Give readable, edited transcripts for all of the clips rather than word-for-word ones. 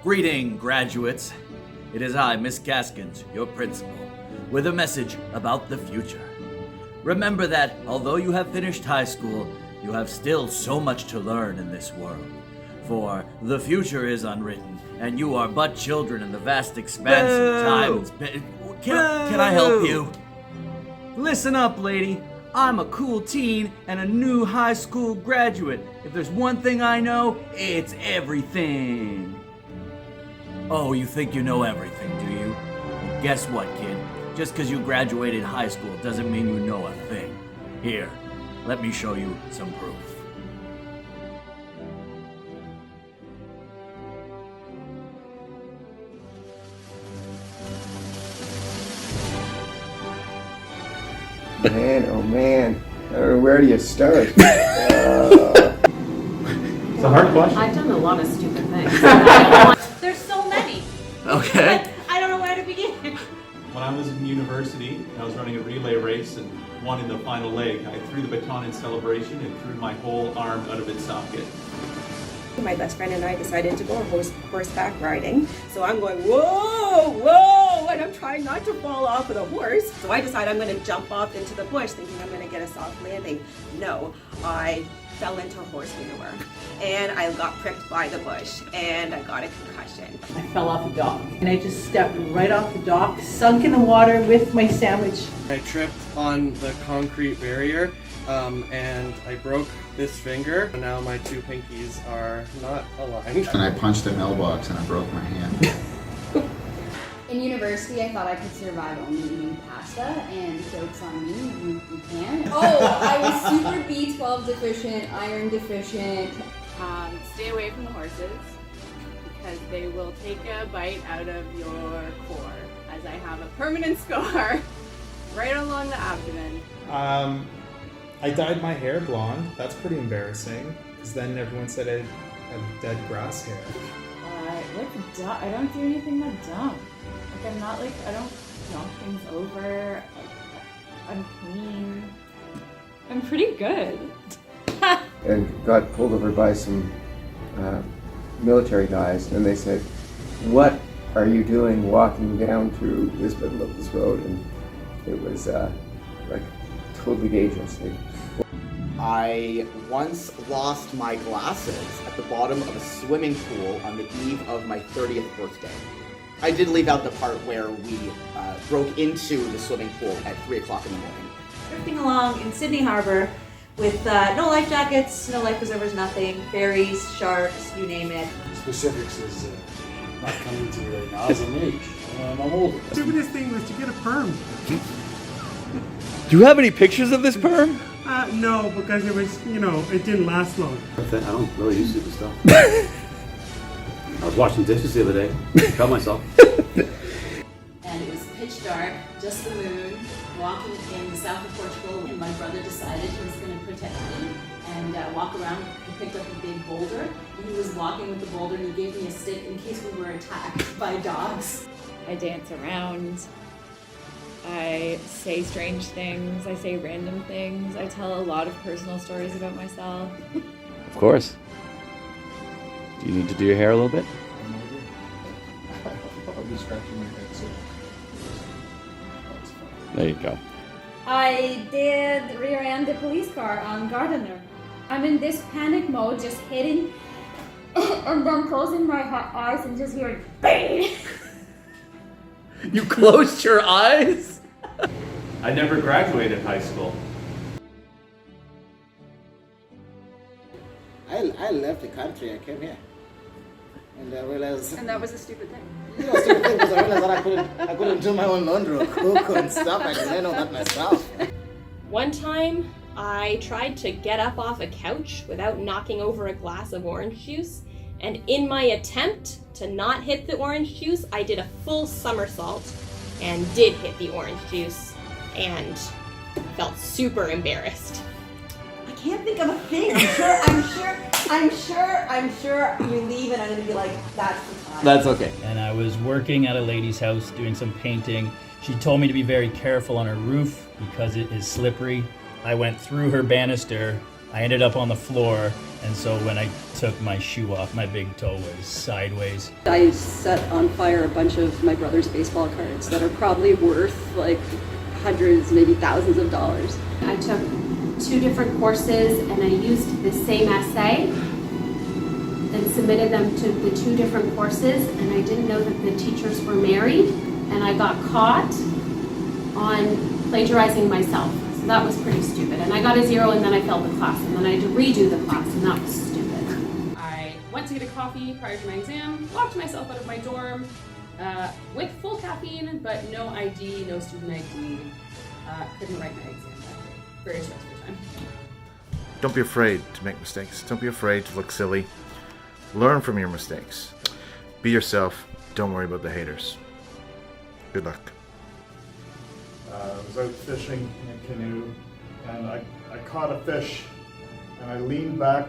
Greeting, graduates. It is I, Miss Gaskins, your principal, with a message about the future. Remember that although you have finished high school, you have still so much to learn in this world. For the future is unwritten, and you are but children in the vast expanse of time. Can I help you? Listen up, lady. I'm a cool teen and a new high school graduate. If there's one thing I know, it's everything. Oh, you think you know everything, do you? Well, guess what, kid? Just because you graduated high school doesn't mean you know a thing. Here, let me show you some proof. Man, oh man, I don't know where do you start? It's a hard question. I've done a lot of stupid things. There's so many. Okay. I don't know where to begin. When I was in university, I was running a relay race and won in the final leg. I threw the baton in celebration and threw my whole arm out of its socket. My best friend and I decided to go horseback riding. So I'm going, whoa, whoa, and I'm trying not to fall off of the horse. So I decide I'm going to jump off into the bush thinking I'm going to get a soft landing. No, I fell into a horse manure and I got pricked by the bush and I got a concussion. I fell off a dock and I just stepped right off the dock, sunk in the water with my sandwich. I tripped on the concrete barrier and I broke this finger. Now my two pinkies are not aligned. And I punched a mailbox and I broke my hand. In university, I thought I could survive only eating pasta, and joke's on me, you can't. Oh, I was super B12 deficient, iron deficient. Stay away from the horses because they will take a bite out of your core, as I have a permanent scar right along the abdomen. I dyed my hair blonde. That's pretty embarrassing, because then everyone said I had dead grass hair. What's dumb? I don't do anything that dumb. Like I don't knock things over. I'm clean. I'm pretty good. And got pulled over by some military guys, and they said, "What are you doing walking down through this middle of this road?" And it was like totally dangerous. I once lost my glasses at the bottom of a swimming pool on the eve of my 30th birthday. I did leave out the part where we broke into the swimming pool at 3 o'clock in the morning. Drifting along in Sydney Harbor with no life jackets, no life preservers, nothing, berries, sharks, you name it. Specifics is not coming to me right now as an age. I'm older. The stupidest thing was to get a perm. Do you have any pictures of this perm? No, because it was, it didn't last long. I don't really use stupid stuff. I was washing dishes the other day. Cut myself. And it was pitch dark, just the moon, walking in the south of Portugal, and my brother decided he was going to protect me and walk around and picked up a big boulder. And he was walking with the boulder and he gave me a stick in case we were attacked by dogs. I dance around. I say strange things. I say random things. I tell a lot of personal stories about myself. Of course. Do you need to do your hair a little bit? I'll be scratching my head, so that's fine. There you go. I did rear-end the police car on Gardiner. I'm in this panic mode, just hitting and then closing my eyes and just hearing bang. You closed your eyes? I never graduated high school. I left the country, I came here. And I realized... And that was a stupid thing. It was a stupid thing because I realized that I couldn't do my own laundry or cook and stuff. I can learn all that myself. One time, I tried to get up off a couch without knocking over a glass of orange juice. And in my attempt to not hit the orange juice, I did a full somersault and did hit the orange juice and felt super embarrassed. I can't think of a thing. I'm sure you leave and I'm going to be like, that's the time. That's okay. And I was working at a lady's house doing some painting. She told me to be very careful on her roof because it is slippery. I went through her banister. I ended up on the floor, and so when I took my shoe off, my big toe was sideways. I set on fire a bunch of my brother's baseball cards that are probably worth like hundreds, maybe thousands of dollars. I took 2 different courses and I used the same essay and submitted them to the 2 different courses, and I didn't know that the teachers were married, and I got caught on plagiarizing myself. So that was pretty stupid. And I got a 0 and then I failed the class, and then I had to redo the class, and that was stupid. I went to get a coffee prior to my exam, locked myself out of my dorm with full caffeine, but no ID, no student ID. Couldn't write my exam that day. Very stressful time. Don't be afraid to make mistakes. Don't be afraid to look silly. Learn from your mistakes. Be yourself. Don't worry about the haters. Good luck. I was out fishing in a canoe, and I caught a fish, and I leaned back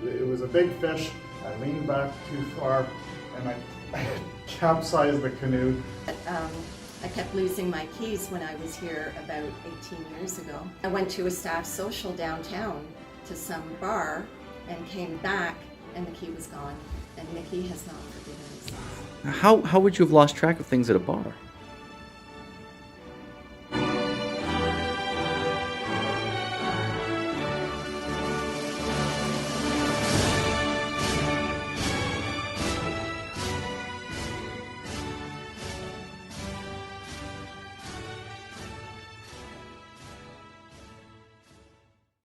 it was a big fish. I leaned back too far, and I capsized the canoe. I kept losing my keys when I was here about 18 years ago. I went to a staff social downtown to some bar and came back, and the key was gone, and Nikki has not forgiven me since. How would you have lost track of things at a bar?